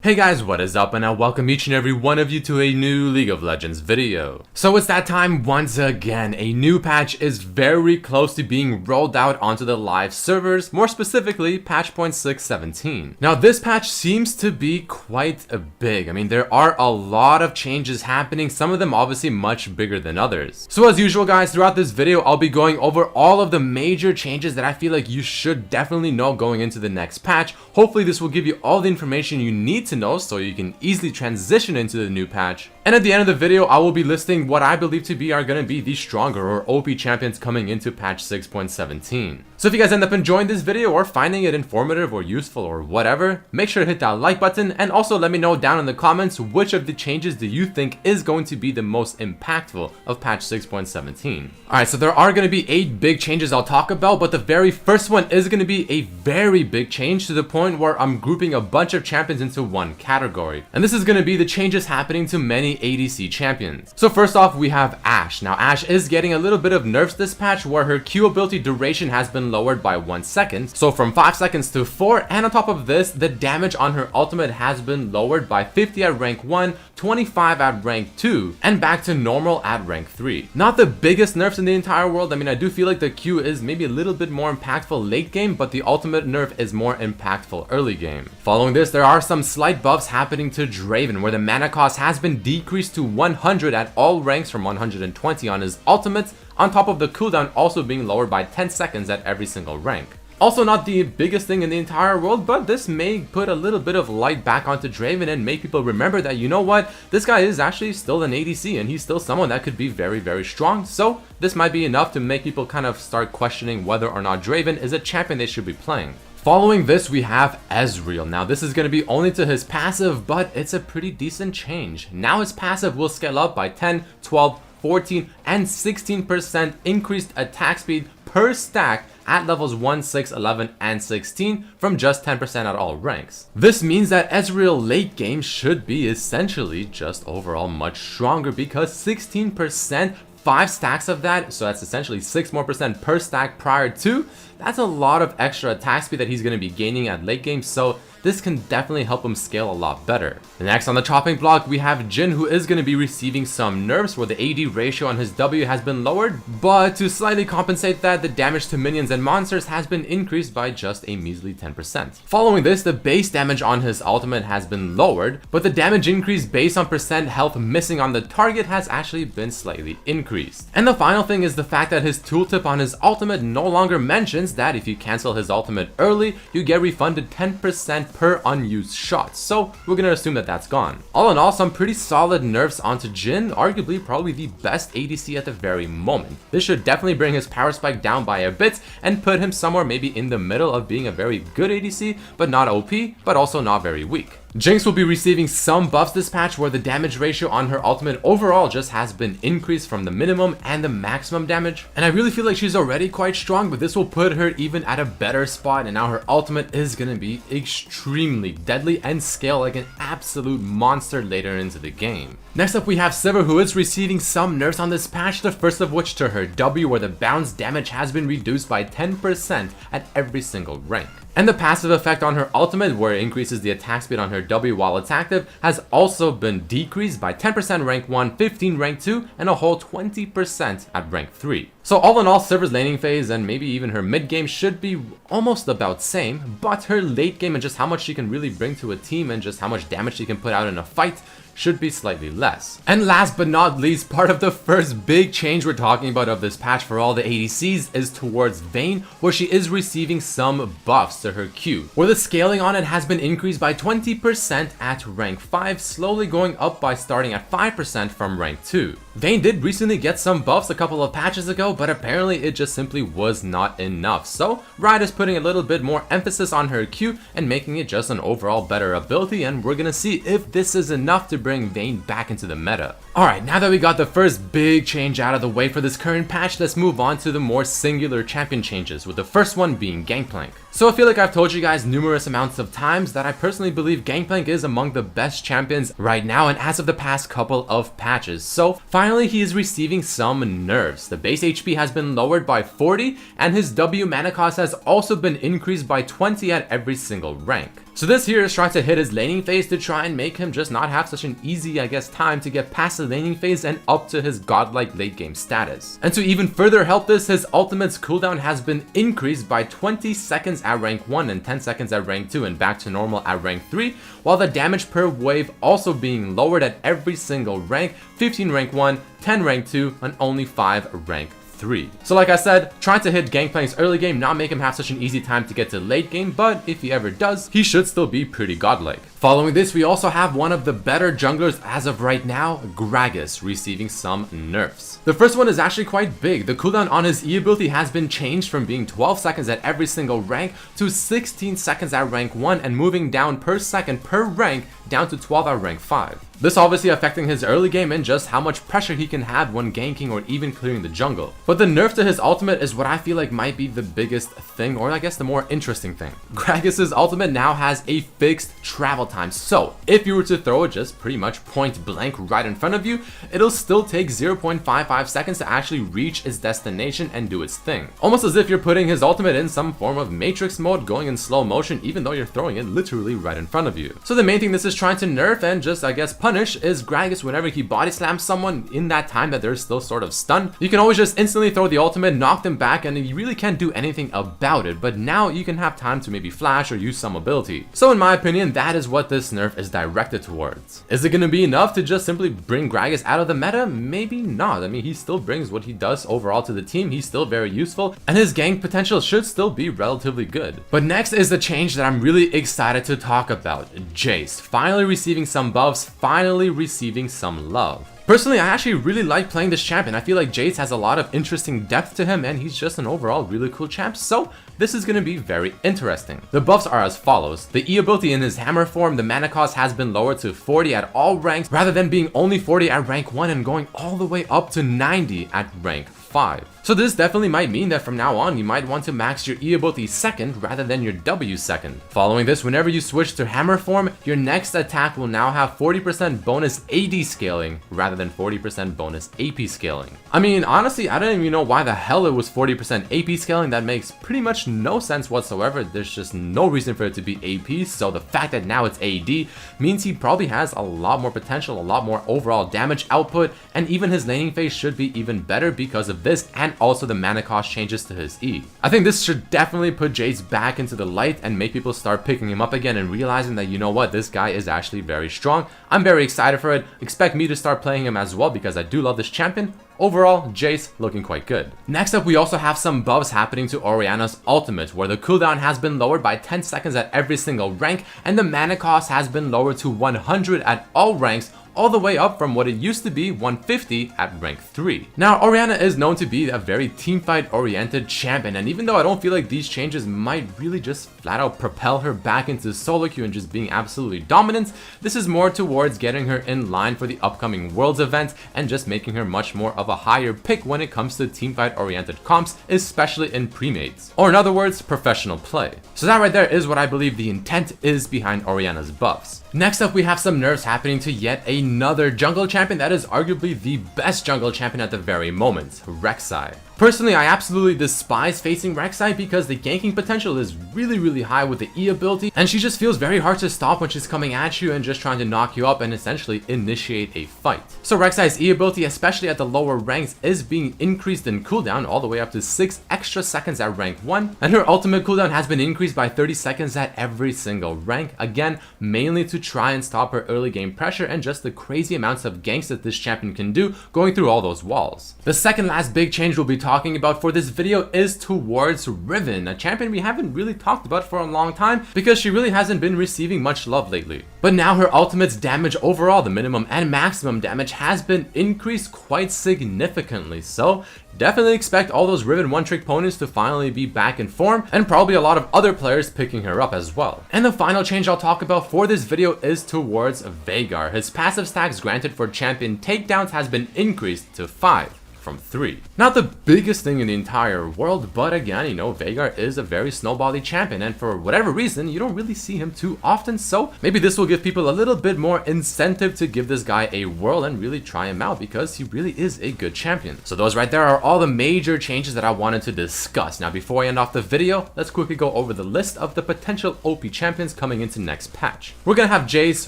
Hey guys, what is up, and I welcome each and every one of you to a new League of Legends video. So it's that time once again. A new patch is very close to being rolled out onto the live servers, more specifically patch point 6.17. Now this patch seems to be quite big. I mean, there are a lot of changes happening, some of them obviously much bigger than others. So as usual guys, throughout this video I'll be going over all of the major changes that I feel like you should definitely know going into the next patch. Hopefully this will give you all the information you need to know so you can easily transition into the new patch. And at the end of the video, I will be listing what I believe to be are going to be the stronger or OP champions coming into patch 6.17. So if you guys end up enjoying this video or finding it informative or useful or whatever, make sure to hit that like button and also let me know down in the comments which of the changes do you think is going to be the most impactful of patch 6.17. Alright, so there are going to be 8 big changes I'll talk about, but the very first one is going to be a very big change to the point where I'm grouping a bunch of champions into one category. And this is going to be the changes happening to many ADC champions. So first off, we have Ashe. Now Ashe is getting a little bit of nerfs this patch where her Q ability duration has been lowered by 1 second, so from 5 seconds to 4, and on top of this, the damage on her ultimate has been lowered by 50 at rank 1, 25 at rank 2, and back to normal at rank 3. Not the biggest nerfs in the entire world. I mean, I do feel like the Q is maybe a little bit more impactful late game, but the ultimate nerf is more impactful early game. Following this, there are some slight buffs happening to Draven, where the mana cost has been decreased to 100 at all ranks from 120 on his ultimate, on top of the cooldown also being lowered by 10 seconds at every single rank. Also not the biggest thing in the entire world, but this may put a little bit of light back onto Draven and make people remember that, you know what, this guy is actually still an ADC and he's still someone that could be very, very strong. So this might be enough to make people kind of start questioning whether or not Draven is a champion they should be playing. Following this, we have Ezreal. Now this is going to be only to his passive, but it's a pretty decent change. Now his passive will scale up by 10, 12, 14, and 16% increased attack speed per stack at levels 1, 6, 11, and 16 from just 10% at all ranks. This means that Ezreal late game should be essentially just overall much stronger because 16%, 5 stacks of that, so that's essentially 6% more per stack prior to, that's a lot of extra attack speed that he's going to be gaining at late game, so this can definitely help him scale a lot better. Next on the chopping block, we have Jhin, who is going to be receiving some nerfs where the AD ratio on his W has been lowered, but to slightly compensate that, the damage to minions and monsters has been increased by just a measly 10%. Following this, the base damage on his ultimate has been lowered, but the damage increase based on percent health missing on the target has actually been slightly increased. And the final thing is the fact that his tooltip on his ultimate no longer mentions that if you cancel his ultimate early, you get refunded 10% per unused shot, so we're gonna assume that that's gone. All in all, some pretty solid nerfs onto Jhin, arguably probably the best ADC at the very moment. This should definitely bring his power spike down by a bit and put him somewhere maybe in the middle of being a very good ADC, but not OP, but also not very weak. Jinx will be receiving some buffs this patch where the damage ratio on her ultimate overall just has been increased from the minimum and the maximum damage. And I really feel like she's already quite strong, but this will put her even at a better spot, and now her ultimate is going to be extremely deadly and scale like an absolute monster later into the game. Next up, we have Sivir, who is receiving some nerfs on this patch, the first of which to her W, where the bounce damage has been reduced by 10% at every single rank. And the passive effect on her ultimate, where it increases the attack speed on her W while it's active, has also been decreased by 10% rank 1, 15 rank 2, and a whole 20% at rank 3. So all in all, Sivir's laning phase and maybe even her mid game should be almost about same, but her late game and just how much she can really bring to a team and just how much damage she can put out in a fight should be slightly less. And last but not least, part of the first big change we're talking about of this patch for all the ADCs is towards Bane, where she is receiving some buffs to her Q, where the scaling on it has been increased by 20% at rank 5, slowly going up by starting at 5% from rank 2. Bane did recently get some buffs a couple of patches ago, but apparently it just simply was not enough. So Riot is putting a little bit more emphasis on her Q and making it just an overall better ability, and we're gonna see if this is enough to bring Bane back into the meta. Alright, now that we got the first big change out of the way for this current patch, let's move on to the more singular champion changes, with the first one being Gangplank. So I feel like I've told you guys numerous amounts of times that I personally believe Gangplank is among the best champions right now and as of the past couple of patches. So finally he is receiving some nerfs. The base HP has been lowered by 40 and his W mana cost has also been increased by 20 at every single rank. So this here is trying to hit his laning phase to try and make him just not have such an easy, I guess, time to get past the laning phase and up to his godlike late game status. And to even further help this, his ultimate's cooldown has been increased by 20 seconds at rank 1 and 10 seconds at rank 2 and back to normal at rank 3, while the damage per wave also being lowered at every single rank, 15 rank 1, 10 rank 2, and only 5 rank 3. So like I said, trying to hit Gangplank's early game, not make him have such an easy time to get to late game, but if he ever does, he should still be pretty godlike. Following this, we also have one of the better junglers as of right now, Gragas, receiving some nerfs. The first one is actually quite big. The cooldown on his E ability has been changed from being 12 seconds at every single rank to 16 seconds at rank 1 and moving down per second per rank down to 12 at rank 5. This obviously affecting his early game and just how much pressure he can have when ganking or even clearing the jungle. But the nerf to his ultimate is what I feel like might be the biggest thing, or I guess the more interesting thing. Gragas' ultimate now has a fixed travel time, so if you were to throw it just pretty much point blank right in front of you, it'll still take 0.55 seconds to actually reach its destination and do its thing. Almost as if you're putting his ultimate in some form of Matrix mode, going in slow motion even though you're throwing it literally right in front of you. So the main thing this is trying to nerf and just, I guess, punish is Gragas whenever he body slams someone in that time that they're still sort of stunned. You can always just instantly throw the ultimate, knock them back, and you really can't do anything about it, but now you can have time to maybe flash or use some ability. So in my opinion, that is what this nerf is directed towards. Is it going to be enough to just simply bring Gragas out of the meta? Maybe not. I mean, he still brings what he does overall to the team. He's still very useful, and his gank potential should still be relatively good. But next is the change that I'm really excited to talk about. Jace, finally receiving some buffs, finally receiving some love. Personally, I actually really like playing this champion. I feel like Jace has a lot of interesting depth to him, and he's just an overall really cool champ, so this is going to be very interesting. The buffs are as follows. The E ability in his hammer form, the mana cost has been lowered to 40 at all ranks, rather than being only 40 at rank 1 and going all the way up to 90 at rank 5. So this definitely might mean that from now on, you might want to max your E ability second rather than your W second. Following this, whenever you switch to hammer form, your next attack will now have 40% bonus AD scaling rather than 40% bonus AP scaling. I mean, honestly, I don't even know why the hell it was 40% AP scaling. That makes pretty much no sense whatsoever. There's just no reason for it to be AP, so the fact that now it's AD means he probably has a lot more potential, a lot more overall damage output, and even his laning phase should be even better because of this, and also the mana cost changes to his E. I think this should definitely put Jace back into the light and make people start picking him up again and realizing that, you know what, this guy is actually very strong. I'm very excited for it. Expect me to start playing him as well because I do love this champion. Overall, Jace looking quite good. Next up, we also have some buffs happening to Orianna's ultimate, where the cooldown has been lowered by 10 seconds at every single rank, and the mana cost has been lowered to 100 at all ranks, all the way up from what it used to be 150 at rank 3. Now, Orianna is known to be a very teamfight oriented champion, and even though I don't feel like these changes might really just flat out propel her back into solo queue and just being absolutely dominant, this is more towards getting her in line for the upcoming Worlds event and just making her much more of a higher pick when it comes to teamfight oriented comps, especially in pre-mates, or in other words, professional play. So that right there is what I believe the intent is behind Orianna's buffs. Next up, we have some nerfs happening to yet another jungle champion that is arguably the best jungle champion at the very moment, Rek'Sai. Personally, I absolutely despise facing Rek'Sai because the ganking potential is really high with the E ability, and she just feels very hard to stop when she's coming at you and just trying to knock you up and essentially initiate a fight. So Rek'Sai's E ability, especially at the lower ranks, is being increased in cooldown all the way up to 6 extra seconds at rank 1, and her ultimate cooldown has been increased by 30 seconds at every single rank, again, mainly to try and stop her early game pressure and just the crazy amounts of ganks that this champion can do going through all those walls. The second last big change we'll be talking about for this video is towards Riven, a champion we haven't really talked about for a long time because she really hasn't been receiving much love lately. But now her ultimate's damage overall, the minimum and maximum damage, has been increased quite significantly, so definitely expect all those Riven one-trick ponies to finally be back in form, and probably a lot of other players picking her up as well. And the final change I'll talk about for this video is towards Veigar. His passive stacks granted for champion takedowns has been increased to 5. from 3. Not the biggest thing in the entire world, but again, you know, Veigar is a very snowbally champion, and for whatever reason, you don't really see him too often, so maybe this will give people a little bit more incentive to give this guy a whirl and really try him out, because he really is a good champion. So those right there are all the major changes that I wanted to discuss. Now, before I end off the video, let's quickly go over the list of the potential OP champions coming into next patch. We're gonna have Jace,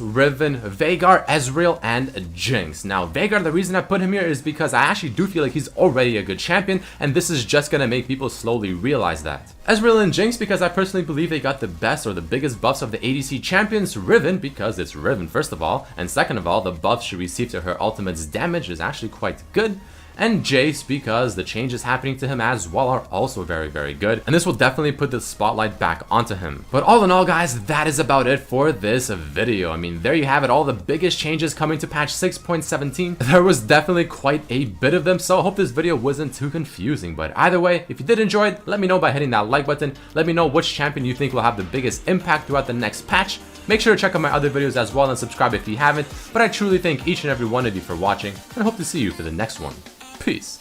Riven, Veigar, Ezreal, and Jinx. Now, Veigar, the reason I put him here is because I actually do feel like he's already a good champion, and this is just gonna make people slowly realize that. Ezreal and Jinx because I personally believe they got the best or the biggest buffs of the ADC champions. Riven because it's Riven first of all, and second of all, the buffs she received to her ultimate's damage is actually quite good. And Jace because the changes happening to him as well are also very, very good, and this will definitely put the spotlight back onto him. But all in all, guys, that is about it for this video. I mean, there you have it, all the biggest changes coming to patch 6.17. There was definitely quite a bit of them, so I hope this video wasn't too confusing. But either way, if you did enjoy it, let me know by hitting that like button. Let me know which champion you think will have the biggest impact throughout the next patch. Make sure to check out my other videos as well and subscribe if you haven't. But I truly thank each and every one of you for watching, and I hope to see you for the next one. Peace.